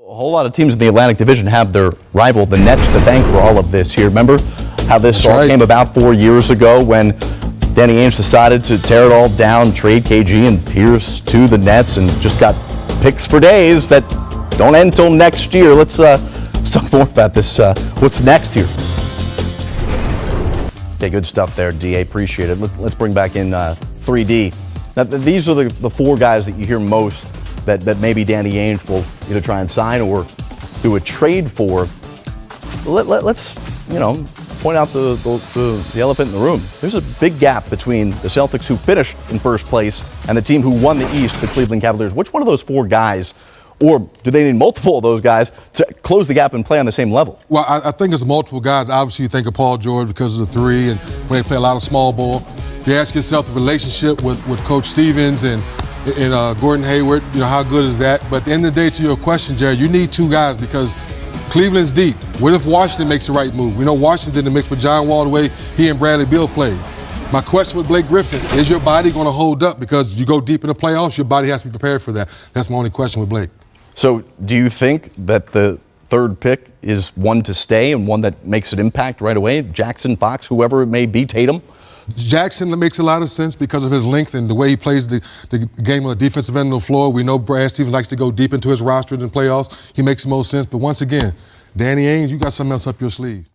A whole lot of teams in the Atlantic Division have their rival, the Nets, to thank for all of this here. Remember how this all came about 4 years ago when Danny Ainge decided to tear it all down, trade KG and Pierce to the Nets, and just got picks for days that don't end till next year. Let's talk more about this. What's next here? Okay, good stuff there, DA. Appreciate it. Let's bring back in 3D. Now, these are the four guys that you hear most that maybe Danny Ainge will either try and sign or do a trade for. Let's point out the elephant in the room. There's a big gap between the Celtics, who finished in first place, and the team who won the East, the Cleveland Cavaliers. Which one of those four guys, or do they need multiple of those guys to close the gap and play on the same level? Well, I think it's multiple guys. Obviously, you think of Paul George because of the three, and when they play a lot of small ball. You ask yourself the relationship with Coach Stevens and Gordon Hayward, how good is that? But at the end of the day, to your question, Jared, you need two guys because Cleveland's deep. What if Washington makes the right move? We know Washington's in the mix with John Wall the way he and Bradley Beal played. My question with Blake Griffin, is your body going to hold up? Because you go deep in the playoffs, your body has to be prepared for that. That's my only question with Blake. So do you think that the third pick is one to stay and one that makes an impact right away? Jackson, Fox, whoever it may be, Tatum? Jackson makes a lot of sense because of his length and the way he plays the game on the defensive end of the floor. We know Brad Stevens likes to go deep into his roster in the playoffs. He makes the most sense. But once again, Danny Ainge, you got something else up your sleeve.